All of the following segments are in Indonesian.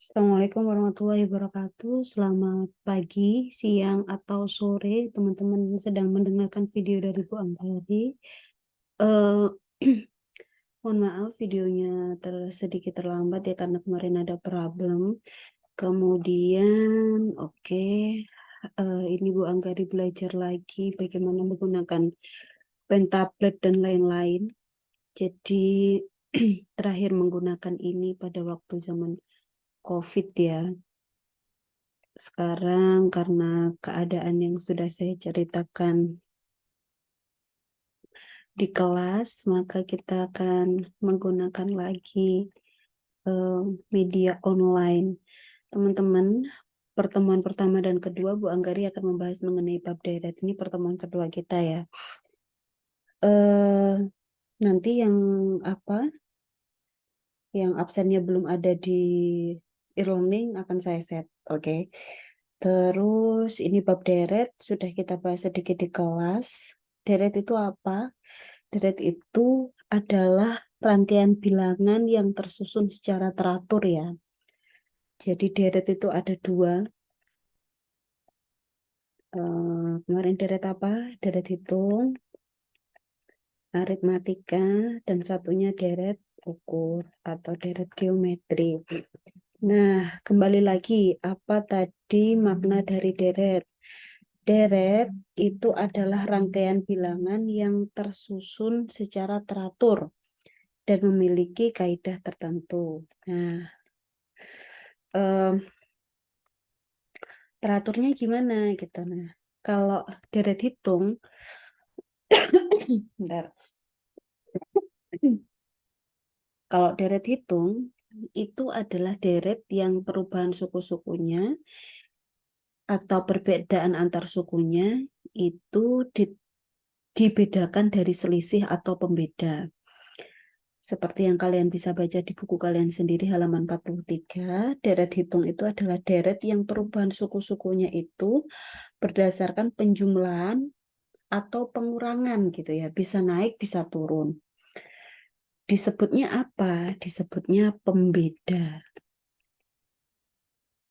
Assalamualaikum warahmatullahi wabarakatuh. Selamat pagi, siang, atau sore, teman-teman yang sedang mendengarkan video dari Bu Anggari. Eh, Mohon maaf videonya sedikit terlambat ya karena kemarin ada problem. Kemudian, oke, ini Bu Anggari belajar lagi bagaimana menggunakan pen tablet dan lain-lain. Jadi terakhir menggunakan ini pada waktu zaman COVID ya. Sekarang karena keadaan yang sudah saya ceritakan di kelas, maka kita akan menggunakan lagi eh, media online. Teman-teman, pertemuan pertama dan kedua, Bu Anggari akan membahas mengenai bab deret. Ini pertemuan kedua kita ya. Eh, Nanti yang apa, yang absennya belum ada di e-learning akan saya set, oke? Terus ini bab deret sudah kita bahas sedikit di kelas. Deret itu apa? Deret itu adalah rangkaian bilangan yang tersusun secara teratur ya. Jadi deret itu ada dua. Kemarin deret apa? Deret hitung, aritmatika, dan satunya deret ukur atau deret geometri. Nah, kembali lagi, apa tadi makna dari deret? Deret itu adalah rangkaian bilangan yang tersusun secara teratur dan memiliki kaidah tertentu. Nah, em, teraturnya gimana gitu. Nah, kalau deret hitung, bentar. Kalau deret hitung itu adalah deret yang perubahan suku-sukunya atau perbedaan antar sukunya itu dibedakan dari selisih atau pembeda. Seperti yang kalian bisa baca di buku kalian sendiri halaman 43, deret hitung itu adalah deret yang perubahan suku-sukunya itu berdasarkan penjumlahan atau pengurangan gitu ya, bisa naik, bisa turun. Disebutnya apa? Disebutnya pembeda.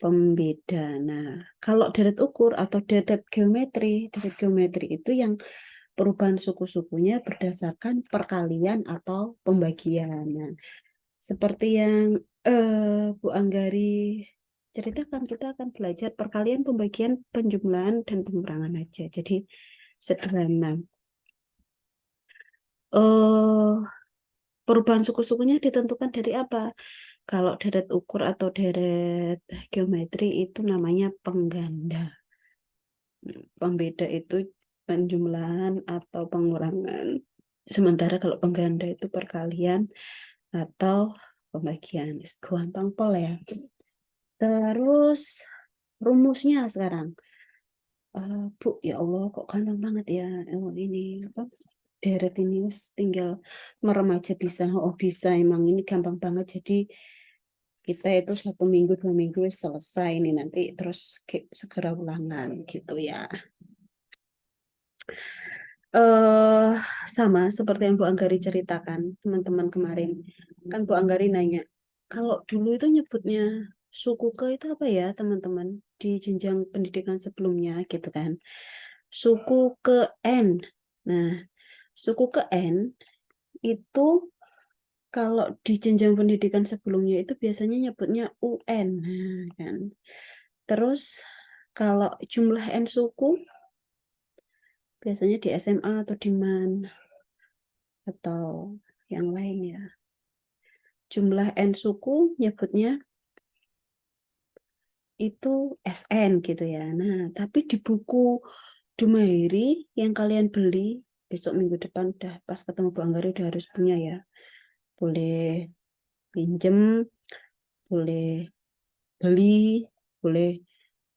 Pembeda. Nah, kalau deret ukur atau deret geometri itu yang perubahan suku-sukunya berdasarkan perkalian atau pembagian. Nah, seperti yang Bu Anggari ceritakan, kita akan belajar perkalian, pembagian, penjumlahan, dan pengurangan aja. Jadi sederhana. eh Perubahan suku-sukunya ditentukan dari apa? Kalau deret ukur atau deret geometri itu namanya pengganda. Pembeda itu penjumlahan atau pengurangan. Sementara kalau pengganda itu perkalian atau pembagian. Gampang pol ya. Terus rumusnya sekarang. Bu, ya Allah kok gampang banget ya. Ini apa? Deret ini tinggal merem aja bisa. Oh bisa, emang ini gampang banget. Jadi kita itu 1 minggu 2 minggu selesai ini nanti terus segera ulangan gitu ya. eh Sama seperti yang Bu Anggari ceritakan teman-teman kemarin. Kan Bu Anggari nanya, kalau dulu itu nyebutnya suku ke itu apa ya teman-teman di jenjang pendidikan sebelumnya gitu kan. Suku ke N. Nah, suku ke N itu kalau di jenjang pendidikan sebelumnya itu biasanya nyebutnya UN. Nah, kan. Terus kalau jumlah N suku biasanya di SMA atau di MAN atau yang lain ya. Jumlah N suku nyebutnya itu SN gitu ya. Nah, tapi di buku Dumairi yang kalian beli besok minggu depan udah pas ketemu Bu Anggari udah harus punya ya. Boleh pinjem, boleh beli, boleh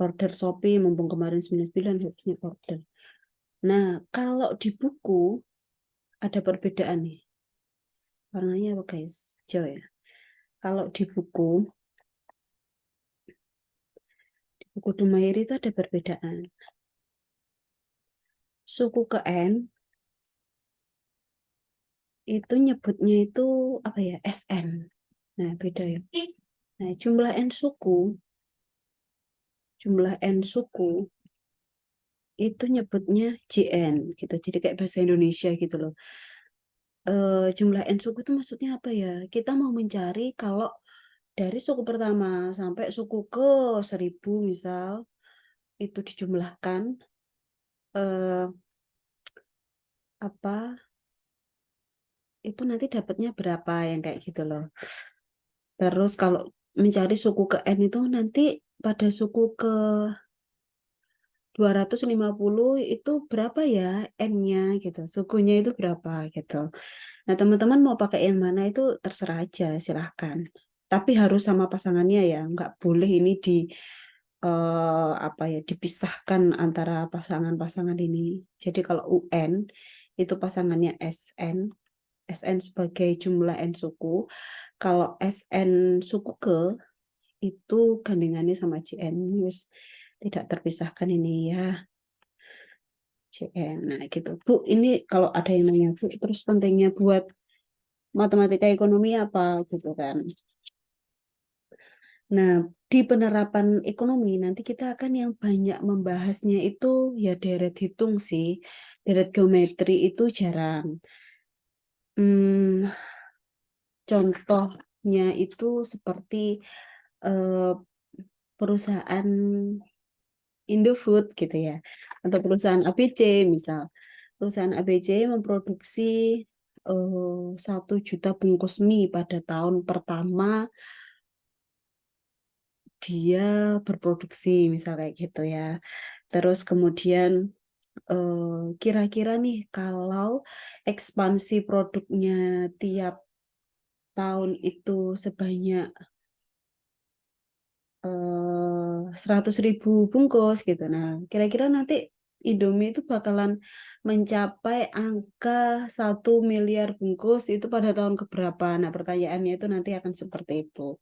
order Shopee mumpung kemarin 99 harusnya order. Nah, kalau di buku ada perbedaan nih. Warnanya apa guys? Hijau ya. Kalau di buku Dumairi itu ada perbedaan. Suku ke N itu nyebutnya itu apa ya? SN. Nah, beda ya. Nah, jumlah N suku itu nyebutnya JN gitu. Jadi kayak bahasa Indonesia gitu loh. Jumlah N suku itu maksudnya apa ya? Kita mau mencari kalau dari suku pertama sampai suku ke 1000 misal, itu dijumlahkan eh, apa itu nanti dapatnya berapa yang kayak gitu loh. Terus kalau mencari suku ke N itu nanti pada suku ke 250 itu berapa ya N-nya gitu. Sukunya itu berapa gitu. Nah, teman-teman mau pakai yang mana itu terserah aja, silahkan. Tapi harus sama pasangannya ya, nggak boleh ini apa ya dipisahkan antara pasangan-pasangan ini. Jadi kalau UN itu pasangannya SN, SN sebagai jumlah N suku. Kalau SN suku ke itu gandengannya sama JN. Wis tidak terpisahkan ini ya. JN. Nah, gitu. Bu, ini kalau ada yang nanya, Bu, terus pentingnya buat matematika ekonomi apa gitu kan. Nah, di penerapan ekonomi nanti kita akan yang banyak membahasnya itu ya deret hitung sih. Deret geometri itu jarang. Hmm, contohnya itu seperti eh, perusahaan Indofood gitu ya. Atau perusahaan ABC misal. Perusahaan ABC memproduksi 1 juta bungkus mie pada tahun pertama dia berproduksi misal kayak gitu ya. Terus kemudian kira-kira nih kalau ekspansi produknya tiap tahun itu sebanyak 100.000 bungkus gitu. Nah, kira-kira nanti Indomie itu bakalan mencapai angka 1 miliar bungkus itu pada tahun keberapa? Nah, pertanyaannya itu nanti akan seperti itu.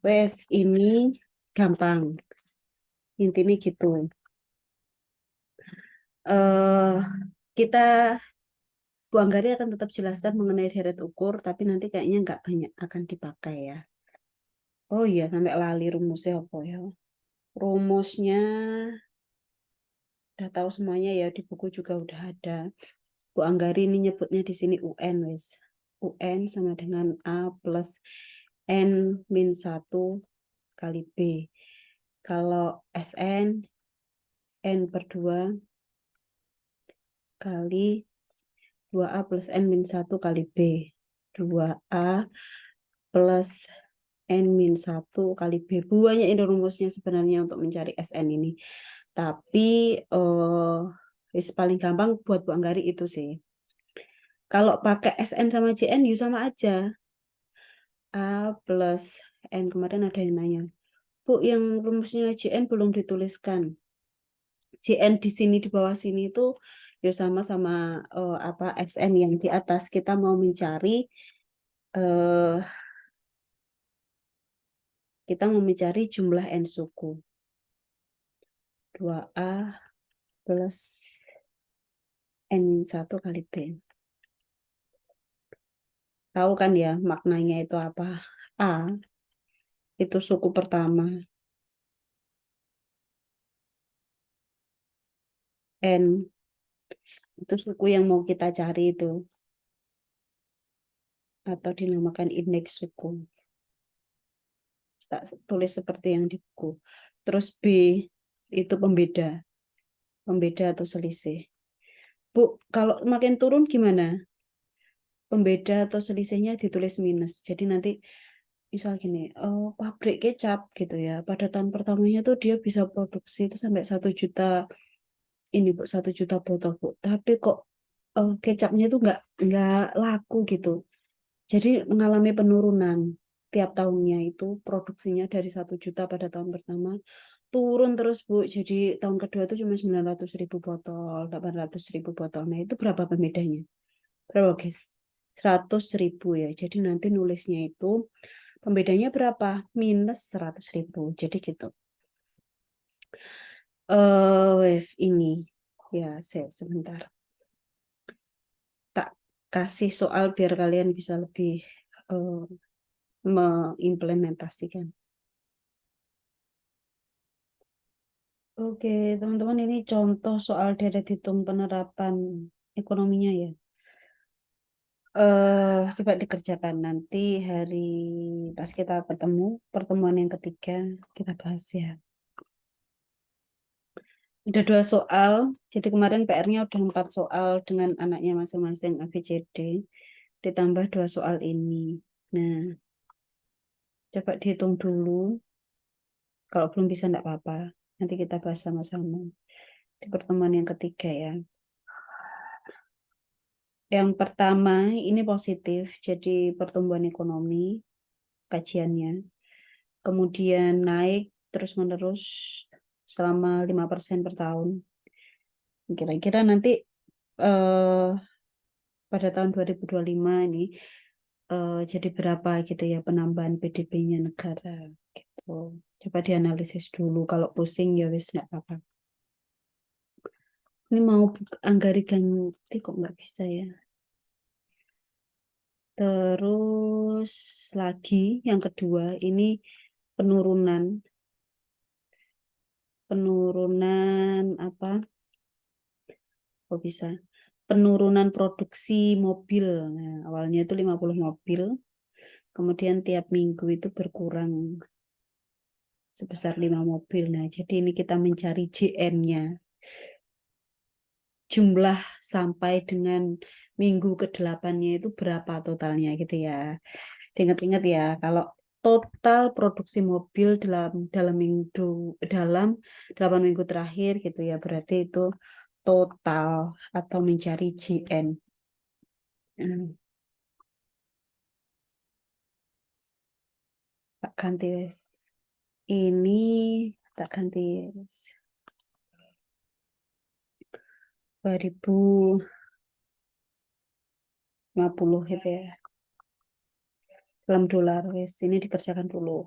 Wes, ini gampang. Intinya gitu. eh kita Bu Anggari akan tetap jelaskan mengenai deret ukur, tapi nanti kayaknya nggak banyak akan dipakai ya. Oh iya, sampai lali rumusnya apa ya? Rumusnya udah tahu semuanya ya, di buku juga udah ada. Bu Anggari ini nyebutnya di sini UN wes. UN sama dengan A plus N min 1 kali B. Kalau SN, N per 2 kali 2A plus N min 1 kali B. 2A plus N-1 kali B. Banyak ini rumusnya sebenarnya untuk mencari SN ini. Tapi paling gampang buat Bu Anggari itu sih. Kalau pakai SN sama JN, you sama aja. A plus N. Kemarin ada yang nanya. Bu, yang rumusnya JN belum dituliskan. JN di sini, di bawah sini itu ya sama-sama apa SN yang di atas. Kita mau mencari eh, jumlah N suku. 2A plus N-1 kali B. Tahu kan ya maknanya itu apa? A itu suku pertama. N itu suku yang mau kita cari itu. Atau dinamakan indeks suku. Tak tulis seperti yang di buku. Terus B itu pembeda. Pembeda atau selisih. Bu, kalau makin turun gimana? Pembeda atau selisihnya ditulis minus. Jadi nanti misal gini, pabrik kecap gitu ya. Pada tahun pertamanya tuh dia bisa produksi itu sampai 1 juta ini Bu, 1 juta botol Bu. Tapi kok kecapnya itu nggak laku gitu. Jadi mengalami penurunan tiap tahunnya itu produksinya dari 1 juta pada tahun pertama turun terus Bu. Jadi tahun kedua itu cuma 900.000 botol, 800.000 botol. Nah itu berapa pembedanya? Berapa guys? 100.000 ya. Jadi nanti nulisnya itu pembedanya berapa? Minus 100.000. Jadi gitu. Wes ini ya saya sebentar tak kasih soal biar kalian bisa lebih eh, mengimplementasikan. Oke, teman-teman, ini contoh soal deret hitung penerapan ekonominya ya. Coba dikerjakan nanti hari pas kita ketemu pertemuan yang ketiga kita bahas ya. Udah 2 soal, jadi kemarin PR-nya udah 4 soal dengan anaknya masing-masing ABCD, ditambah 2 soal ini. Nah, coba dihitung dulu. Kalau belum bisa enggak apa-apa. Nanti kita bahas sama-sama di pertemuan yang ketiga ya. Yang pertama ini positif, jadi pertumbuhan ekonomi kajiannya. Kemudian naik terus-menerus selama 5% per tahun. Kira-kira nanti eh, pada tahun 2025 ini jadi berapa gitu ya penambahan PDB-nya negara gitu. Coba dianalisis dulu. Kalau pusing ya wis nggak apa-apa. Ini mau Anggari ganti kok nggak bisa ya. Terus lagi yang kedua ini penurunan penurunan apa? Kok bisa? Penurunan produksi mobil. Nah, awalnya itu 50 mobil, kemudian tiap minggu itu berkurang sebesar 5 mobil. Nah, jadi ini kita mencari JN-nya. Jumlah sampai dengan minggu ke-8-nya itu berapa totalnya gitu ya. Diingat-ingat ya, kalau total produksi mobil dalam dalam 8 minggu terakhir gitu ya, berarti itu total atau mencari JN. Tak ganti wes. Ini tak ganti wes. 2050 gitu ya. Dalam dolar wes. Ini dikerjakan dulu.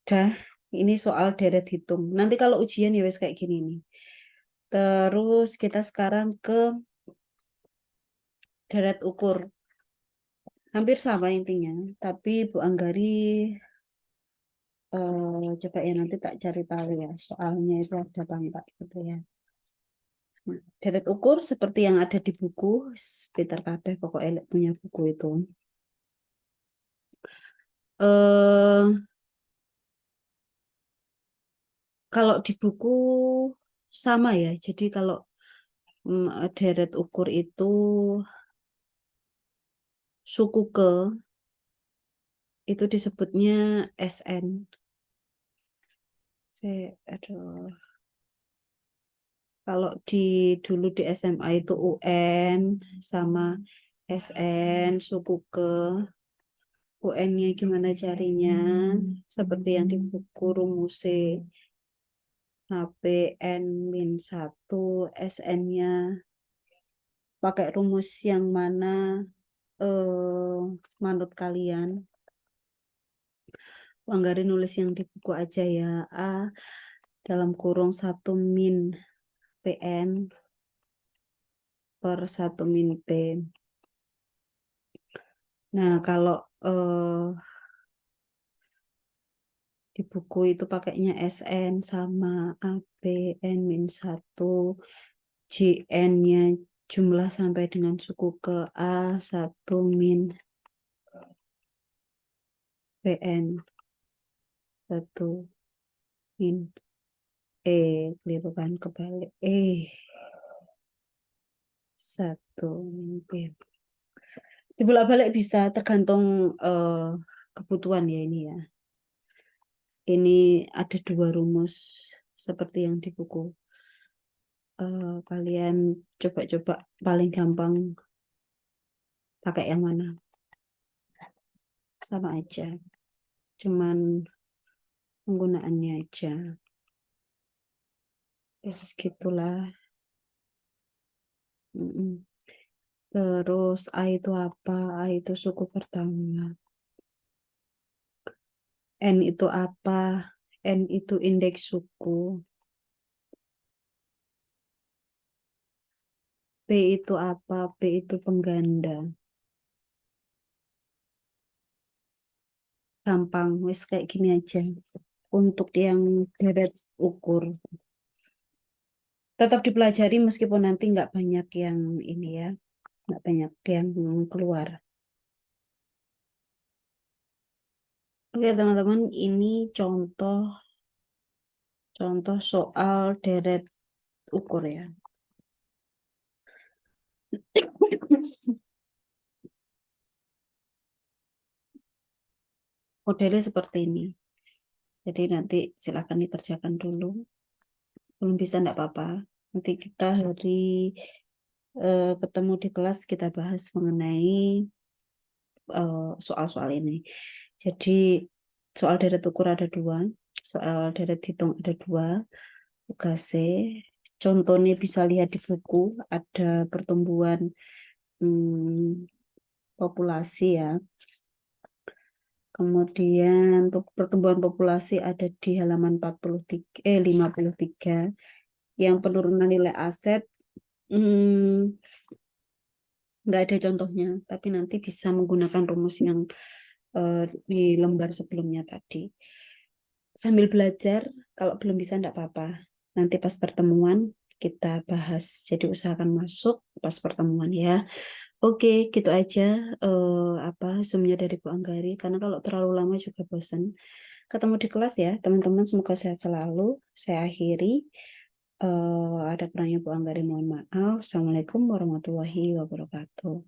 Dah. Ini soal deret hitung. Nanti kalau ujian ya wes kayak gini nih. Terus kita sekarang ke deret ukur. Hampir sama intinya. Tapi Bu Anggari coba ya nanti tak cari tahu ya. Soalnya itu ada apa enggak gitu ya. Nah, deret ukur seperti yang ada di buku Peter Kabeh pokoknya punya buku itu. eh Kalau di buku sama ya. Jadi kalau deret ukur itu suku ke itu disebutnya SN. Aduh. Kalau dulu di SMA itu UN sama SN suku ke UN-nya gimana carinya? Seperti yang di buku rumusnya HPN-1 SN-nya pakai rumus yang mana menurut kalian? Anggari nulis yang di buku aja ya. A dalam kurung 1 min PN per 1 min P. Nah, kalau di buku itu pakainya SN sama APN-1. JN-nya jumlah sampai dengan suku ke A1 min PN 1 min keliru kan kebalik 1 min P. Dibolak-balik bisa tergantung kebutuhan ya ini ya. Ini ada 2 rumus seperti yang di buku. Kalian coba-coba paling gampang pakai yang mana? Sama aja. Cuman penggunaannya aja. Gitulah. Terus A itu apa? A itu suku pertama. N itu apa? N itu indeks suku. P itu apa? P itu pengganda. gampang, wis kayak gini aja. Untuk yang deret ukur. Tetap dipelajari meskipun nanti nggak banyak yang ini ya, nggak banyak yang keluar. Oke teman-teman, ini contoh contoh soal deret ukur ya. Modelnya seperti ini. Jadi nanti silakan dikerjakan dulu. Belum bisa enggak apa-apa. Nanti kita ketemu di kelas kita bahas mengenai soal-soal ini. Jadi soal deret ukur ada dua, soal deret hitung ada dua, tugasnya. Contohnya bisa lihat di buku, ada pertumbuhan populasi ya. Kemudian pertumbuhan populasi ada di halaman 53. Yang penurunan nilai aset nggak ada contohnya, tapi nanti bisa menggunakan rumus yang di lembar sebelumnya tadi. Sambil belajar, kalau belum bisa enggak apa-apa. Nanti pas pertemuan kita bahas. Jadi usahakan masuk pas pertemuan ya. Oke, gitu aja apa zoomnya dari Bu Anggari. Karena kalau terlalu lama juga bosan. Ketemu di kelas ya, teman-teman. Semoga sehat selalu. Saya akhiri. Ada kurangnya Bu Anggari, mohon maaf. Assalamualaikum warahmatullahi wabarakatuh.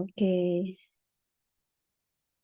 Oke.